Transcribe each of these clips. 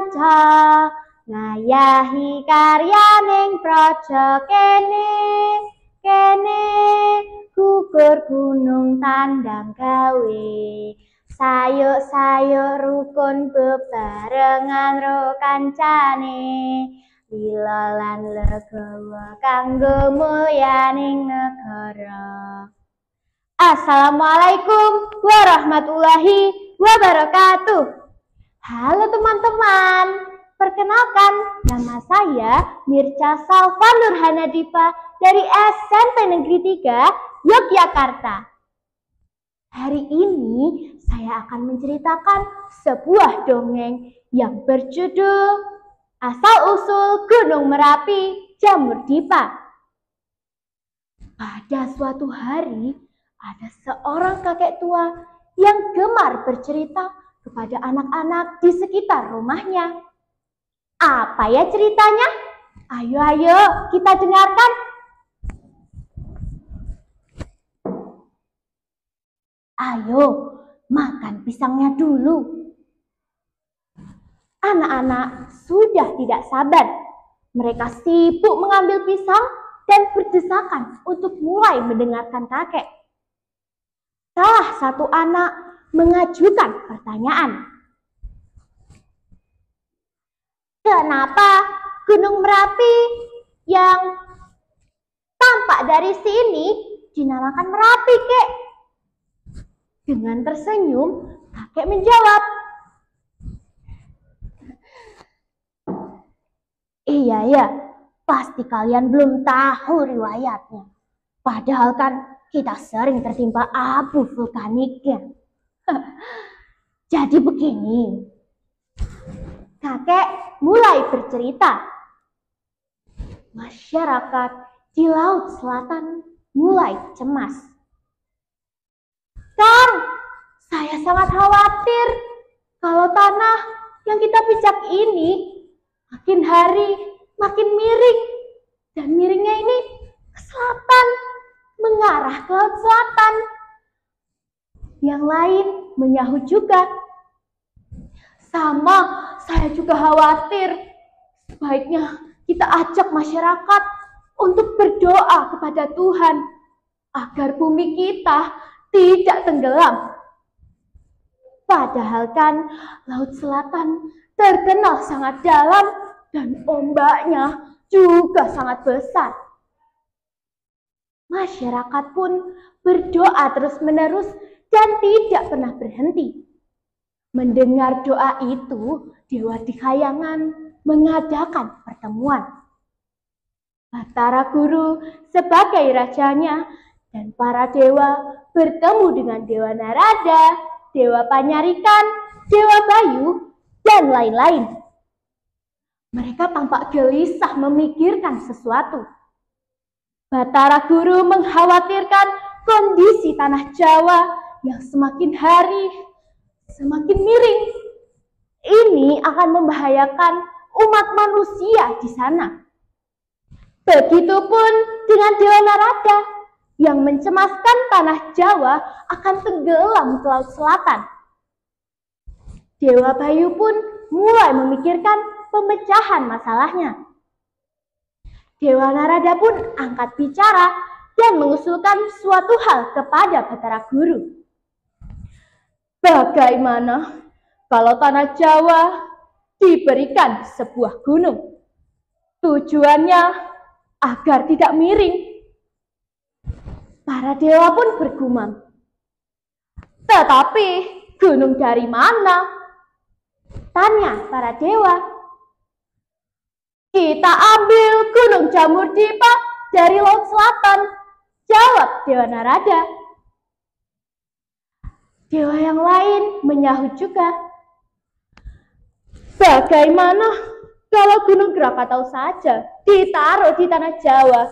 kanca ngayahi karyaning praja kene gugur gunung tandang gawe sayuk rukun bebarengan ro kancane lila lan legawa kanggo mulyaning negara. Assalamualaikum warahmatullahi wabarakatuh. Halo teman-teman, perkenalkan nama saya Mirca Salva Nurhanadipa dari SMP Negeri 3 Yogyakarta. Hari ini saya akan menceritakan sebuah dongeng yang berjudul Asal-usul Gunung Merapi Jamur Dipa. Pada suatu hari, ada seorang kakek tua yang gemar bercerita kepada anak-anak di sekitar rumahnya. Apa ya ceritanya? Ayo kita dengarkan. Ayo, makan pisangnya dulu. Anak-anak sudah tidak sabar. Mereka sibuk mengambil pisang dan berdesakan untuk mulai mendengarkan kakek. Salah satu anak mengajukan pertanyaan. Kenapa Gunung Merapi yang tampak dari sini dinamakan Merapi, Kek? Dengan tersenyum, kakek menjawab, Iya, pasti kalian belum tahu riwayatnya. Padahal kan kita sering tertimpa abu vulkaniknya. Jadi begini, kakek mulai bercerita. Masyarakat di Laut Selatan mulai cemas. Kang, saya sangat khawatir kalau tanah yang kita pijak ini makin hari makin miring, dan miringnya ini ke selatan, mengarah ke Laut Selatan. Yang lain menyahut juga. Sama, saya juga khawatir. Sebaiknya kita ajak masyarakat untuk berdoa kepada Tuhan agar bumi kita tidak tenggelam. Padahal kan Laut Selatan terkenal sangat dalam dan ombaknya juga sangat besar. Masyarakat pun berdoa terus-menerus dan tidak pernah berhenti. Mendengar doa itu, Dewa Dikhayangan mengadakan pertemuan. Batara Guru sebagai rajanya dan para dewa bertemu dengan Dewa Narada, Dewa Panyarikan, Dewa Bayu, dan lain-lain. Mereka tampak gelisah memikirkan sesuatu. Batara Guru mengkhawatirkan kondisi tanah Jawa yang semakin hari semakin miring. Ini akan membahayakan umat manusia di sana. Begitupun dengan Dewa Narada yang mencemaskan tanah Jawa akan tenggelam ke Laut Selatan. Dewa Bayu pun mulai memikirkan pemecahan masalahnya. Dewa Narada pun angkat bicara dan mengusulkan suatu hal kepada Batara Guru. Bagaimana kalau tanah Jawa diberikan sebuah gunung? Tujuannya agar tidak miring. Para dewa pun bergumam. Tetapi gunung dari mana? Tanya para dewa. Kita ambil Gunung Jamur Dipa dari Laut Selatan, jawab Dewa Narada. Dewa yang lain menyahut juga. Bagaimana kalau Gunung Krakatau saja ditaruh di tanah Jawa?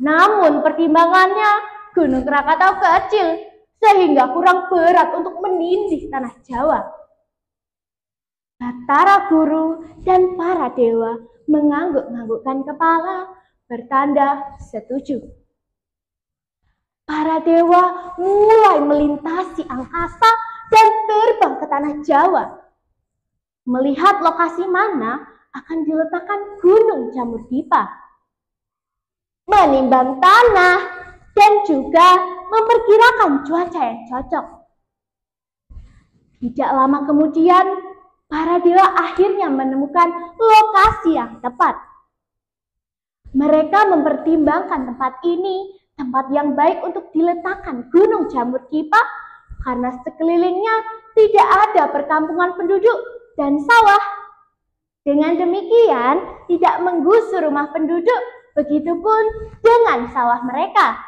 Namun pertimbangannya Gunung Krakatau kecil sehingga kurang berat untuk menindih tanah Jawa. Batara Guru dan para dewa mengangguk-anggukkan kepala, bertanda setuju. Para dewa mulai melintasi angkasa dan terbang ke tanah Jawa. melihat lokasi mana akan diletakkan gunung jamur dipa, menimbang tanah, dan juga memperkirakan cuaca yang cocok. Tidak lama kemudian, para dewa akhirnya menemukan lokasi yang tepat. Mereka mempertimbangkan tempat ini tempat yang baik untuk diletakkan gunung jamur dipa karena sekelilingnya tidak ada perkampungan penduduk dan sawah. Dengan demikian, tidak menggusur rumah penduduk, begitupun dengan sawah mereka.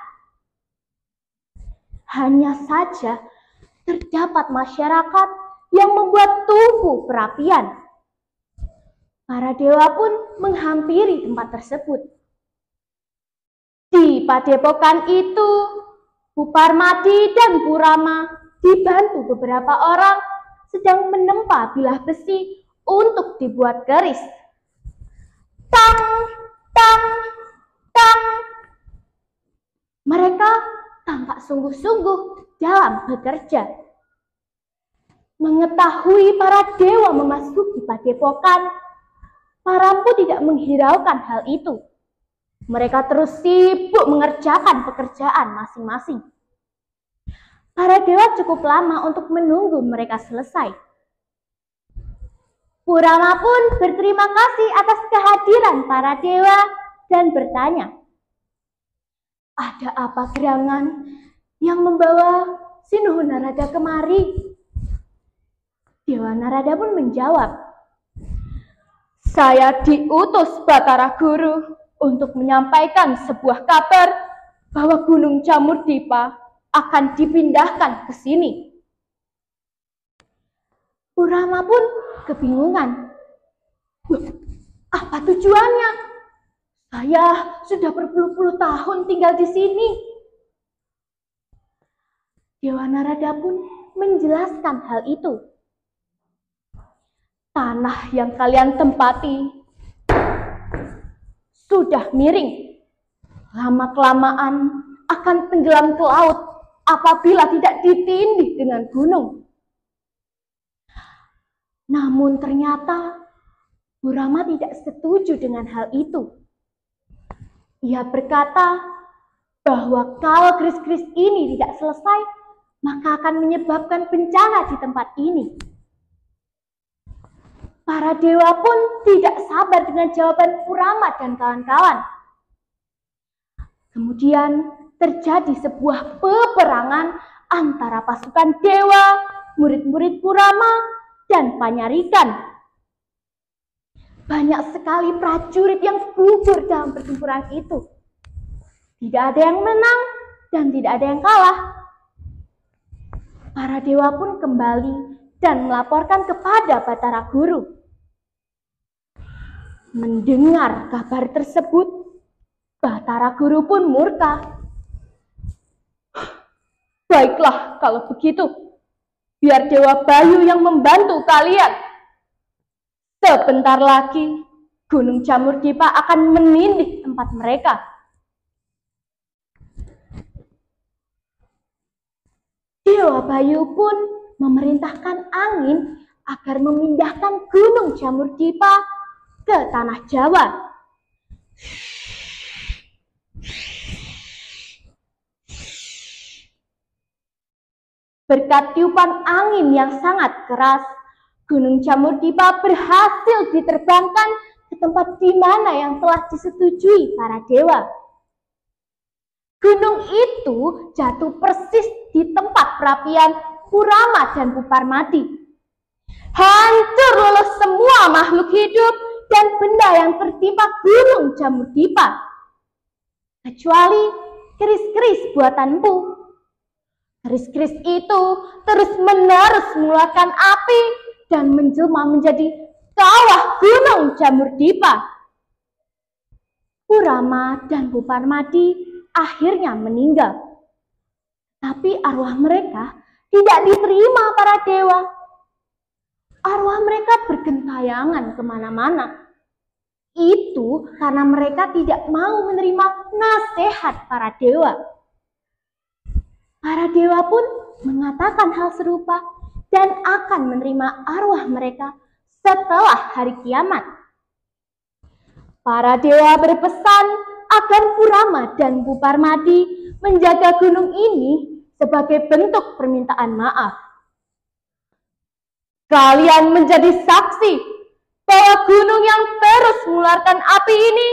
Hanya saja terdapat masyarakat yang membuat tungku perapian. Para dewa pun menghampiri tempat tersebut. Di padepokan itu, Buparmadi dan Purama dibantu beberapa orang sedang menempa bilah besi untuk dibuat keris. Tang, tang, tang. Mereka tampak sungguh-sungguh dalam bekerja. Mengetahui para dewa memasuki padepokan, para empu tidak menghiraukan hal itu. Mereka terus sibuk mengerjakan pekerjaan masing-masing. Para dewa cukup lama untuk menunggu mereka selesai. Purama pun berterima kasih atas kehadiran para dewa dan bertanya, "Ada apa gerangan yang membawa Sinuhun Narada kemari?" Dewa Narada pun menjawab, "Saya diutus Batara Guru untuk menyampaikan sebuah kabar bahwa Gunung Jamur Dipa akan dipindahkan ke sini." Purama pun kebingungan. Apa tujuannya? Saya sudah berpuluh-puluh tahun tinggal di sini. Dewa Narada pun menjelaskan hal itu. Tanah yang kalian tempati sudah miring. Lama-kelamaan akan tenggelam ke laut apabila tidak ditindih dengan gunung. Namun ternyata Purama tidak setuju dengan hal itu. Ia berkata bahwa kalau keris-keris ini tidak selesai, maka akan menyebabkan bencana di tempat ini. Para dewa pun tidak sabar dengan jawaban Purama dan kawan-kawan. Kemudian terjadi sebuah peperangan antara pasukan dewa, murid-murid Purama, dan Panyarikan. Banyak sekali prajurit yang gugur dalam pertempuran itu. Tidak ada yang menang dan tidak ada yang kalah. Para dewa pun kembali dan melaporkan kepada Batara Guru. Mendengar kabar tersebut, Batara Guru pun murka. "Baiklah kalau begitu, biar Dewa Bayu yang membantu kalian. Sebentar lagi, Gunung Jamur Dipa akan menindih tempat mereka." Dewa Bayu pun memerintahkan angin agar memindahkan Gunung Jamur Dipa ke tanah Jawa. Berkat tiupan angin yang sangat keras, Gunung Jamur Dipa berhasil diterbangkan ke tempat di mana yang telah disetujui para dewa. Gunung itu jatuh persis di tempat perapian Purama dan Buparmadi. Hancur luluh semua makhluk hidup dan benda yang tertimpa Gunung Jamur Dipa, kecuali keris-keris buatan empu. Keris-keris itu terus-menerus mengeluarkan api dan menjelma menjadi kawah Gunung Jamur Dipa. Purama dan Buparmadi akhirnya meninggal. Tapi arwah mereka tidak diterima para dewa. Arwah mereka bergentayangan kemana-mana. Itu karena mereka tidak mau menerima nasihat para dewa. Para dewa pun mengatakan hal serupa dan akan menerima arwah mereka setelah hari kiamat. Para dewa berpesan agar Purama dan Bu Parmadi menjaga gunung ini sebagai bentuk permintaan maaf. Kalian menjadi saksi bahwa gunung yang terus mengeluarkan api ini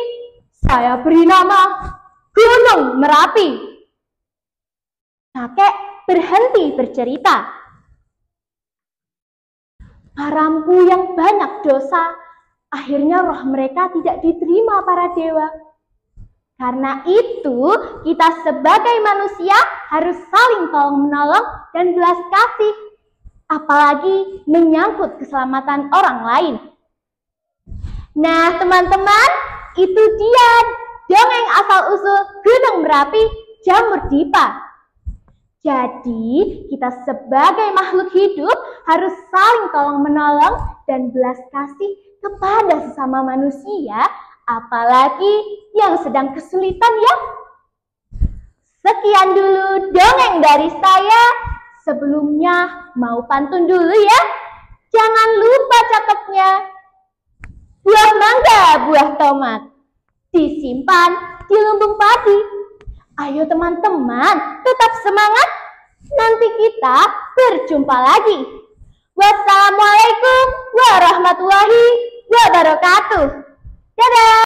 saya beri nama Gunung Merapi. Kakek berhenti bercerita. Para empu yang banyak dosa, akhirnya roh mereka tidak diterima para dewa. Karena itu, kita sebagai manusia harus saling tolong-menolong dan belas kasih. Apalagi menyangkut keselamatan orang lain. Nah, teman-teman, itu dia dongeng asal-usul Gunung Merapi Jamur Dipa. Jadi, kita sebagai makhluk hidup harus saling tolong-menolong dan belas kasih kepada sesama manusia, apalagi yang sedang kesulitan ya. Sekian dulu dongeng dari saya. Sebelumnya mau pantun dulu ya. Jangan lupa catatnya. Buah mangga, buah tomat disimpan di lumbung padi. Ayo teman-teman, tetap semangat. Nanti kita berjumpa lagi. Wassalamualaikum warahmatullahi wabarakatuh. Dadah.